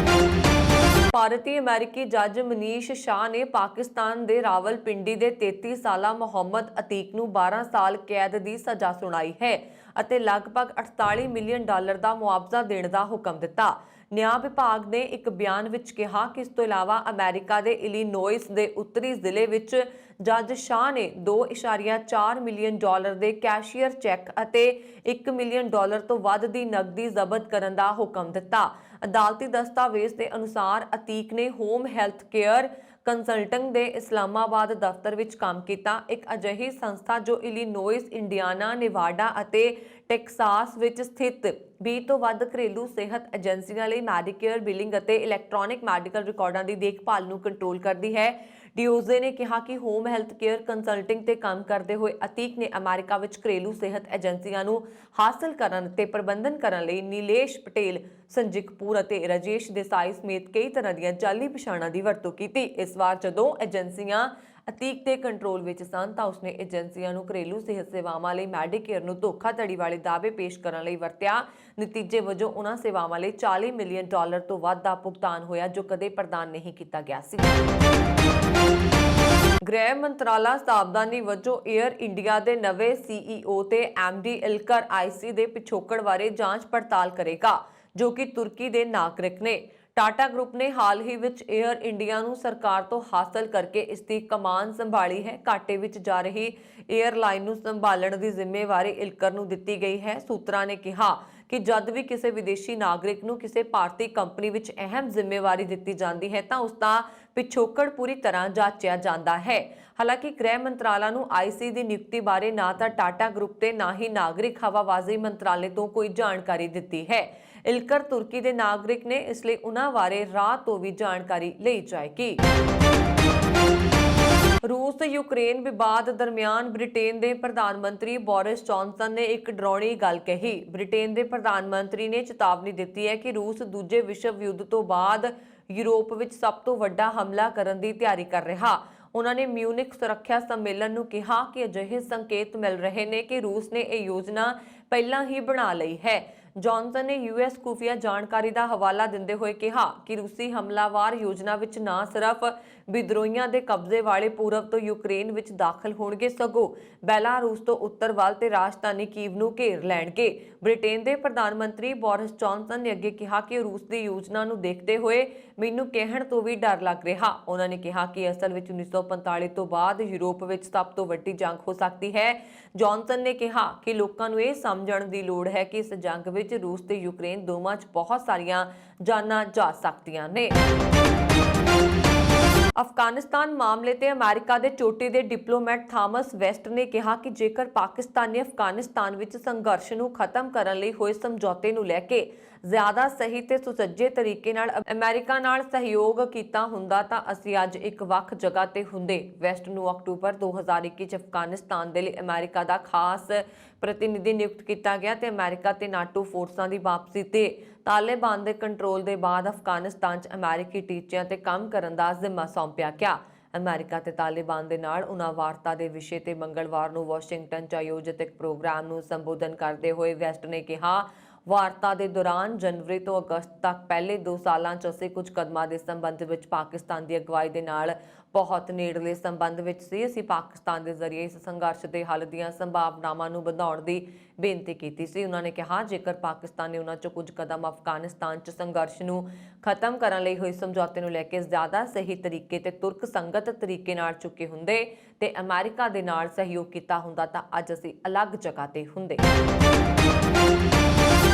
ਭਾਰਤੀ ਅਮਰੀਕੀ ਜੱਜ ਮਨੀਸ਼ ਸ਼ਾਹ ਨੇ ਪਾਕਿਸਤਾਨ ਦੇ ਰਾਵਲਪਿੰਡੀ ਦੇ 33 ਸਾਲਾ ਮੁਹੰਮਦ ਅਤੀਕ ਨੂੰ 12 ਸਾਲ ਕੈਦ ਦੀ ਸਜ਼ਾ ਸੁਣਾਈ ਹੈ ਅਤੇ ਲਗਭਗ $48 ਮਿਲੀਅਨ ਦਾ ਮੁਆਵਜ਼ਾ ਦੇਣ ਦਾ ਹੁਕਮ ਦਿੱਤਾ। ਨਿਆਂ ਵਿਭਾਗ ਨੇ ਇੱਕ ਬਿਆਨ ਵਿੱਚ ਕਿਹਾ ਕਿ ਇਸ ਤੋਂ ਇਲਾਵਾ ਅਮਰੀਕਾ ਦੇ ਇਲੀਨੋਇਸ ਦੇ ਉੱਤਰੀ ਜ਼ਿਲ੍ਹੇ ਵਿੱਚ ਜੱਜ ਸ਼ਾਹ ਨੇ $2.4 ਮਿਲੀਅਨ ਦੇ ਕੈਸ਼ੀਅਰ ਚੈੱਕ ਅਤੇ $1 ਮਿਲੀਅਨ ਤੋਂ ਵੱਧ ਦੀ ਨਕਦੀ ਜ਼ਬਤ ਕਰਨ ਦਾ ਹੁਕਮ ਦਿੱਤਾ। ਅਦਾਲਤੀ ਦਸਤਾਵੇਜ਼ ਦੇ ਅਨੁਸਾਰ ਅਤੀਕ ਨੇ ਹੋਮ ਹੈਲਥ ਕੇਅਰ ਕੰਸਲਟਿੰਗ ਦੇ ਇਸਲਾਮਾਬਾਦ ਦਫ਼ਤਰ ਵਿੱਚ ਕੰਮ ਕੀਤਾ, ਇੱਕ ਅਜਿਹੀ ਸੰਸਥਾ ਜੋ ਇਲੀਨੋਇਸ, ਇੰਡੀਆਨਾ, ਨੇਵਾਡਾ ਅਤੇ ਟੈਕਸਾਸ ਵਿੱਚ ਸਥਿਤ 20 ਤੋਂ ਵੱਧ ਘਰੇਲੂ ਸਿਹਤ ਏਜੰਸੀਆਂ ਲਈ ਮੈਡੀਕੇਅਰ ਬਿਲਿੰਗ ਅਤੇ ਇਲੈਕਟ੍ਰੋਨਿਕ ਮੈਡੀਕਲ ਰਿਕਾਰਡਾਂ ਦੀ ਦੇਖਭਾਲ ਨੂੰ ਕੰਟਰੋਲ ਕਰਦੀ ਹੈ। ਡੀਓਜ਼ੇ ਨੇ ਕਿਹਾ ਕਿ ਹੋਮ ਹੈਲਥ ਕੇਅਰ ਕੰਸਲਟਿੰਗ ਤੇ ਕੰਮ ਕਰਦੇ ਹੋਏ ਅਤੀਕ ਨੇ ਅਮਰੀਕਾ ਵਿੱਚ ਘਰੇਲੂ ਸਿਹਤ ਏਜੰਸੀਆਂ ਨੂੰ ਹਾਸਲ ਕਰਨ ਤੇ ਪ੍ਰਬੰਧਨ ਕਰਨ ਲਈ ਨੀਲੇਸ਼ ਪਟੇਲ, ਸੰਜय ਕਪੂਰ ਅਤੇ ਰਾਜੇਸ਼ ਦੇਸਾਈ ਸਮੇਤ ਕਈ ਤਰ੍ਹਾਂ ਦੀਆਂ ਜਾਲੀ ਪਛਾਣਾਂ ਦੀ ਵਰਤੋਂ ਕੀਤੀ। ਇਸ ਵਾਰ ਜਦੋਂ ਏਜੰਸੀਆਂ ਅਤੀਕ ਦੇ ਕੰਟਰੋਲ ਵਿੱਚ ਸਨ ਤਾਂ ਉਸਨੇ ਏਜੰਸੀਆਂ ਨੂੰ ਘਰੇਲੂ ਸਿਹਤ ਸੇਵਾਵਾਂ ਲਈ ਮੈਡੀਕੇਅਰ ਨੂੰ ਧੋਖਾਧੜੀ ਵਾਲੇ ਦਾਅਵੇ ਪੇਸ਼ ਕਰਨ ਲਈ ਵਰਤਿਆ। ਨਤੀਜੇ ਵਜੋਂ ਉਹਨਾਂ ਸੇਵਾਵਾਂ ਲਈ $40 ਮਿਲੀਅਨ ਤੋਂ ਵੱਧ ਦਾ ਭੁਗਤਾਨ ਹੋਇਆ ਜੋ ਕਦੇ ਪ੍ਰਦਾਨ ਨਹੀਂ ਕੀਤਾ ਗਿਆ ਸੀ। ਗ੍ਰਹਿ ਮੰਤਰਾਲਾ ਸਾਵਧਾਨੀ ਵਜੋਂ 에ਅਰ ਇੰਡੀਆ ਦੇ ਨਵੇਂ CEO ਤੇ MD ਇਲਕਰ ਆਈਸੀ ਦੇ ਪਿਛੋਕੜ ਬਾਰੇ ਜਾਂਚ ਪੜਤਾਲ ਕਰੇਗਾ, ਜੋ ਕਿ ਤੁਰਕੀ ਦੇ ਨਾਗਰਿਕ ਨੇ। ਟਾਟਾ ਗਰੁੱਪ ਨੇ ਹਾਲ ਹੀ ਵਿੱਚ 에ਅਰ ਇੰਡੀਆ ਨੂੰ ਸਰਕਾਰ ਤੋਂ ਹਾਸਲ ਕਰਕੇ ਇਸ ਦੀ ਕਮਾਨ ਸੰਭਾਲੀ ਹੈ। ਘਾਟੇ ਵਿੱਚ ਜਾ ਰਹੀ 에ਅਰਲਾਈਨ ਨੂੰ ਸੰਭਾਲਣ ਦੀ ਜ਼ਿੰਮੇਵਾਰੀ ਇਲਕਰ ਨੂੰ ਦਿੱਤੀ ਗਈ ਹੈ। ਸੂਤਰਾਂ ਨੇ ਕਿਹਾ ਕਿ ਜਦ ਵੀ ਕਿਸੇ ਵਿਦੇਸ਼ੀ ਨਾਗਰਿਕ ਨੂੰ ਕਿਸੇ ਭਾਰਤੀ ਕੰਪਨੀ ਵਿੱਚ ਅਹਿਮ ਜ਼ਿੰਮੇਵਾਰੀ ਦਿੱਤੀ ਜਾਂਦੀ ਹੈ ਤਾਂ ਉਸ ਦਾ ਪਿਛੋਕੜ ਪੂਰੀ ਤਰ੍ਹਾਂ ਜਾਂਚਿਆ ਜਾਂਦਾ ਹੈ। ਹਾਲਾਂਕਿ ਗ੍ਰਹਿ ਮੰਤਰਾਲਾ ਨੂੰ ਆਈਸੀ ਦੀ ਨਿਯੁਕਤੀ ਬਾਰੇ ਨਾ ਤਾਂ ਟਾਟਾ ਗਰੁੱਪ ਤੇ ਨਾ ਹੀ ਨਾਗਰਿਕ ਹਵਾਬਾਜ਼ੀ ਮੰਤਰਾਲੇ ਤੋਂ ਕੋਈ ਜਾਣਕਾਰੀ ਦਿੱਤੀ ਹੈ। ਇਲਕਰ ਤੁਰਕੀ ਦੇ ਨਾਗਰਿਕ ਨੇ, ਇਸ ਲਈ ਉਹਨਾਂ ਬਾਰੇ ਰਾਹ ਤੋਂ ਵੀ ਜਾਣਕਾਰੀ ਲਈ ਜਾਏਗੀ। रूस ਤੇ यूक्रेन विवाद दरमियान ब्रिटेन ਦੇ ਪ੍ਰਧਾਨ ਮੰਤਰੀ ਬੋਰਿਸ ਜੌਨਸਨ ਨੇ ਇੱਕ ਡਰਾਉਣੀ ਗੱਲ ਕਹੀ। ਬ੍ਰਿਟੇਨ ਦੇ ਪ੍ਰਧਾਨ ਮੰਤਰੀ ਨੇ ਚੇਤਾਵਨੀ ਦਿੱਤੀ ਹੈ ਕਿ ਰੂਸ ਦੂਜੇ ਵਿਸ਼ਵ ਯੁੱਧ ਤੋਂ ਬਾਅਦ ਯੂਰਪ ਵਿੱਚ ਸਭ ਤੋਂ ਵੱਡਾ ਹਮਲਾ ਕਰਨ ਦੀ ਤਿਆਰੀ ਕਰ ਰਿਹਾ। ਉਹਨਾਂ ਨੇ ਮਿਊਨਿਕ ਸੁਰੱਖਿਆ ਸੰਮੇਲਨ ਨੂੰ ਕਿਹਾ ਕਿ ਅਜਿਹੇ ਸੰਕੇਤ ਮਿਲ ਰਹੇ ਨੇ ਕਿ ਰੂਸ ਨੇ ਇਹ ਯੋਜਨਾ ਪਹਿਲਾਂ ਹੀ ਬਣਾ ਲਈ ਹੈ। ਜੌਨਸਨ ਨੇ ਯੂਐਸ ਖੁਫੀਆ ਜਾਣਕਾਰੀ ਦਾ ਹਵਾਲਾ ਦਿੰਦੇ ਹੋਏ ਕਿਹਾ ਕਿ ਰੂਸੀ ਹਮਲਾਵਾਰ ਯੋਜਨਾ ਵਿੱਚ ਨਾ ਸਿਰਫ ਵਿਦਰੋਹੀਆਂ ਦੇ ਕਬਜ਼ੇ ਵਾਲੇ ਪੂਰਬ ਤੋਂ ਯੂਕਰੇਨ ਵਿੱਚ ਦਾਖਲ ਹੋਣਗੇ, ਸਗੋਂ ਬੈਲਾਰੂਸ ਤੋਂ ਉੱਤਰ ਵੱਲ ਤੇ ਰਾਜਧਾਨੀ ਕੀਵ ਨੂੰ ਘੇਰ ਲੈਣਗੇ। ਬ੍ਰਿਟੇਨ ਦੇ ਪ੍ਰਧਾਨ ਮੰਤਰੀ ਬੋਰਿਸ ਜੌਨਸਨ ਨੇ ਅੱਗੇ ਕਿਹਾ ਕਿ ਰੂਸ ਦੀ ਯੋਜਨਾ ਨੂੰ ਦੇਖਦੇ ਹੋਏ ਮੈਨੂੰ ਕਹਿਣ ਤੋਂ ਵੀ ਡਰ ਲੱਗ ਰਿਹਾ। ਉਹਨਾਂ ਨੇ ਕਿਹਾ ਕਿ ਅਸਲ ਵਿੱਚ 1945 ਤੋਂ ਬਾਅਦ ਯੂਰਪ ਵਿੱਚ ਸਭ ਤੋਂ ਵੱਡੀ ਜੰਗ ਹੋ ਸਕਦੀ ਹੈ। ਜੌਨਸਨ ਨੇ ਕਿਹਾ ਕਿ ਲੋਕਾਂ ਨੂੰ ਇਹ ਸਮਝਣ ਦੀ ਲੋੜ ਹੈ ਕਿ ਇਸ ਜੰਗ ਵਿੱਚ ਰੂਸ ਤੇ ਯੂਕਰੇਨ ਦੋਵਾਂ 'ਚ ਬਹੁਤ ਸਾਰੀਆਂ ਜਾਨਾਂ ਜਾ ਸਕਦੀਆਂ ਨੇ। ਅਫਗਾਨਿਸਤਾਨ ਮਾਮਲੇ ਤੇ ਅਮਰੀਕਾ ਦੇ ਚੋਟੀ ਦੇ ਡਿਪਲੋਮੈਟ ਥਾਮਸ ਵੈਸਟ ਨੇ ਕਿਹਾ ਕਿ ਜੇਕਰ ਪਾਕਿਸਤਾਨ ਨੇ ਅਫਗਾਨਿਸਤਾਨ ਵਿੱਚ ਸੰਘਰਸ਼ ਨੂੰ ਖਤਮ ਕਰਨ ਲਈ ਹੋਏ ਸਮਝੌਤੇ ਨੂੰ ਲੈ ਕੇ ਜ਼ਿਆਦਾ ਸਹੀ ਤੇ ਸੁਚੱਜੇ ਤਰੀਕੇ ਨਾਲ ਅਮਰੀਕਾ ਨਾਲ ਸਹਿਯੋਗ ਕੀਤਾ ਹੁੰਦਾ ਤਾਂ ਅਸੀਂ ਅੱਜ ਇੱਕ ਵੱਖ ਜਗ੍ਹਾ ਤੇ ਹੁੰਦੇ। ਵੈਸਟ ਨੂੰ ਅਕਤੂਬਰ 2021 ਚ ਅਫਗਾਨਿਸਤਾਨ ਦੇ ਲਈ ਅਮਰੀਕਾ ਦਾ ਖਾਸ ਪ੍ਰਤੀਨਿਧੀ ਨਿਯੁਕਤ ਕੀਤਾ ਗਿਆ ਤੇ ਅਮਰੀਕਾ ਤੇ ਨਾਟੋ ਫੋਰਸਾਂ ਦੀ ਵਾਪਸੀ ਤੇ ਤਾਲਿਬਾਨ ਦੇ ਕੰਟਰੋਲ ਦੇ ਬਾਅਦ ਅਫਗਾਨਿਸਤਾਨ 'ਚ ਅਮਰੀਕੀ ਟੀਚਿਆਂ ਤੇ ਕੰਮ ਕਰਨ ਦਾ ਜ਼ਿੰਮਾ ਸੌਂਪਿਆ ਗਿਆ। ਅਮਰੀਕਾ ਤੇ ਤਾਲਿਬਾਨ ਦੇ ਨਾਲ ਉਹਨਾਂ ਵਾਰਤਾ ਦੇ ਵਿਸ਼ੇ ਤੇ ਮੰਗਲਵਾਰ ਨੂੰ ਵਾਸ਼ਿੰਗਟਨ 'ਚ ਆਯੋਜਿਤ ਇੱਕ ਪ੍ਰੋਗਰਾਮ ਨੂੰ ਸੰਬੋਧਨ ਕਰਦੇ ਹੋਏ ਵੈਸਟ ਨੇ ਕਿਹਾ, ਵਾਰਤਾ ਦੇ ਦੌਰਾਨ ਜਨਵਰੀ ਤੋਂ ਅਗਸਤ ਤੱਕ ਪਹਿਲੇ 2 ਸਾਲਾਂ 'ਚ ਅਸੀਂ ਕੁਝ ਕਦਮਾਂ ਦੇ ਸੰਬੰਧ ਵਿੱਚ ਪਾਕਿਸਤਾਨ ਦੀ ਅਗਵਾਈ ਦੇ ਨਾਲ ਬਹੁਤ ਨੇੜਲੇ ਸੰਬੰਧ ਵਿੱਚ ਸੀ। ਅਸੀਂ ਪਾਕਿਸਤਾਨ ਦੇ ਜ਼ਰੀਏ ਇਸ ਸੰਘਰਸ਼ ਦੇ ਹੱਲ ਦੀਆਂ ਸੰਭਾਵਨਾਵਾਂ ਨੂੰ ਵਧਾਉਣ ਦੀ ਬੇਨਤੀ ਕੀਤੀ ਸੀ। ਉਹਨਾਂ ਨੇ ਕਿਹਾ ਜੇਕਰ ਪਾਕਿਸਤਾਨ ਨੇ ਉਹਨਾਂ 'ਚੋਂ ਕੁਝ ਕਦਮ ਅਫਗਾਨਿਸਤਾਨ 'ਚ ਸੰਘਰਸ਼ ਨੂੰ ਖਤਮ ਕਰਨ ਲਈ ਹੋਏ ਸਮਝੌਤੇ ਨੂੰ ਲੈ ਕੇ ਜ਼ਿਆਦਾ ਸਹੀ ਤਰੀਕੇ ਤੇ ਤੁਰਕ ਸੰਗਤ ਤਰੀਕੇ ਨਾਲ ਚੁੱਕੇ ਹੁੰਦੇ ਤੇ ਅਮਰੀਕਾ ਦੇ ਨਾਲ ਸਹਿਯੋਗ ਕੀਤਾ ਹੁੰਦਾ ਤਾਂ ਅੱਜ ਅਸੀਂ ਅਲੱਗ ਜਗ੍ਹਾ ਤੇ ਹੁੰਦੇ।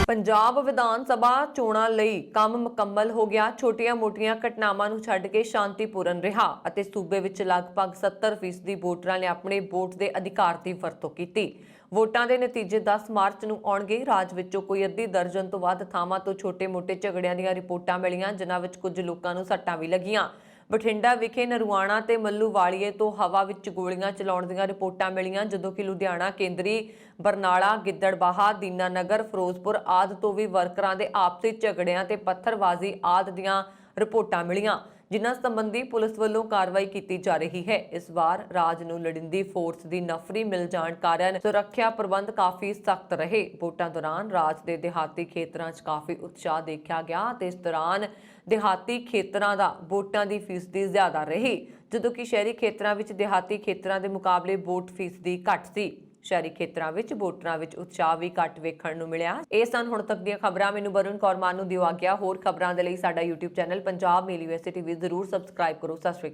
ਪੰਜਾਬ ਵਿਧਾਨ ਸਭਾ ਚੋਣਾਂ ਲਈ ਕੰਮ ਮੁਕੰਮਲ ਹੋ ਗਿਆ। ਛੋਟੀਆਂ-ਮੋਟੀਆਂ ਘਟਨਾਵਾਂ ਨੂੰ ਛੱਡ ਕੇ ਸ਼ਾਂਤੀਪੂਰਨ ਰਿਹਾ ਅਤੇ ਸੂਬੇ ਵਿੱਚ ਲਗਭਗ 70% ਵੋਟਰਾਂ ਨੇ ਆਪਣੇ ਵੋਟ ਦੇ ਅਧਿਕਾਰ ਦੀ ਵਰਤੋਂ ਕੀਤੀ। ਵੋਟਾਂ ਦੇ ਨਤੀਜੇ 10 ਮਾਰਚ ਨੂੰ ਆਉਣਗੇ। ਰਾਜ ਵਿੱਚੋਂ ਕੋਈ ਅੱਧੀ ਦਰਜਨ ਤੋਂ ਵੱਧ ਥਾਵਾਂ ਤੋਂ ਛੋਟੇ-ਮੋਟੇ ਝਗੜਿਆਂ ਦੀਆਂ ਰਿਪੋਰਟਾਂ ਮਿਲੀਆਂ, ਜਿਨ੍ਹਾਂ ਵਿੱਚ ਕੁਝ ਲੋਕਾਂ ਨੂੰ ਸੱਟਾਂ ਵੀ ਲੱਗੀਆਂ। ਬਠਿੰਡਾ ਵਿਖੇ ਨਰੂਆਣਾ ਤੇ ਮੱਲੂਵਾਲੀਏ ਤੋਂ ਹਵਾ ਵਿੱਚ ਗੋਲੀਆਂ ਚਲਾਉਣ ਦੀਆਂ ਰਿਪੋਰਟਾਂ ਮਿਲੀਆਂ, ਜਦੋਂ ਕਿ ਲੁਧਿਆਣਾ ਕੇਂਦਰੀ, ਬਰਨਾਲਾ, ਗਿੱਦੜਬਾਹਾ, ਦੀਨਾਨਗਰ, ਫਿਰੋਜ਼ਪੁਰ ਆਦਿ ਤੋਂ ਵੀ ਵਰਕਰਾਂ ਦੇ ਆਪਸੀ ਝਗੜਿਆਂ ਤੇ ਪੱਥਰਬਾਜ਼ੀ ਆਦਿ ਦੀਆਂ ਰਿਪੋਰਟਾਂ ਮਿਲੀਆਂ, ਜਿਨ੍ਹਾਂ ਸੰਬੰਧੀ ਪੁਲਿਸ ਵੱਲੋਂ ਕਾਰਵਾਈ ਕੀਤੀ ਜਾ ਰਹੀ ਹੈ। ਇਸ ਵਾਰ ਰਾਜ ਨੂੰ ਲੋੜੀਂਦੀ ਫੋਰਸ ਦੀ ਨਫਰੀ ਮਿਲ ਜਾਣ ਕਾਰਨ ਸੁਰੱਖਿਆ ਪ੍ਰਬੰਧ ਕਾਫੀ ਸਖਤ ਰਹੇ। ਵੋਟਾਂ ਦੌਰਾਨ ਰਾਜ ਦੇ ਦਿਹਾਤੀ ਖੇਤਰਾਂ 'ਚ ਕਾਫੀ ਉਤਸ਼ਾਹ ਦੇਖਿਆ ਗਿਆ ਤੇ ਇਸ ਦੌਰਾਨ ਦਿਹਾਤੀ ਖੇਤਰਾਂ ਦਾ ਵੋਟਾਂ ਦੀ ਫੀਸਦੀ ਜ਼ਿਆਦਾ ਰਹੀ, ਜਦੋਂ ਕਿ ਸ਼ਹਿਰੀ ਖੇਤਰਾਂ ਵਿੱਚ ਦਿਹਾਤੀ ਖੇਤਰਾਂ ਦੇ ਮੁਕਾਬਲੇ ਵੋਟ ਫੀਸਦੀ ਘੱਟ ਸੀ। ਸ਼ਹਿਰੀ ਖੇਤਰਾਂ ਵਿੱਚ ਵੋਟਰਾਂ ਵਿੱਚ ਉਤਸ਼ਾਹ ਵੀ ਘੱਟ ਵੇਖਣ ਨੂੰ ਮਿਲਿਆ। ਇਹ ਸਨ ਹੁਣ ਤੱਕ ਦੀਆਂ ਖਬਰਾਂ। ਮੈਨੂੰ ਵਰੁਣ ਕੌਰ ਮਾਨ ਨੂੰ ਦਿਓ ਆਗਿਆ। ਹੋਰ ਖਬਰਾਂ ਦੇ ਲਈ ਸਾਡਾ YouTube ਚੈਨਲ ਪੰਜਾਬ ਮੇਲ USA TV ਜ਼ਰੂਰ ਸਬਸਕ੍ਰਾਈਬ ਕਰੋ। ਸਤਿ ਸ਼੍ਰੀ ਅਕਾਲ।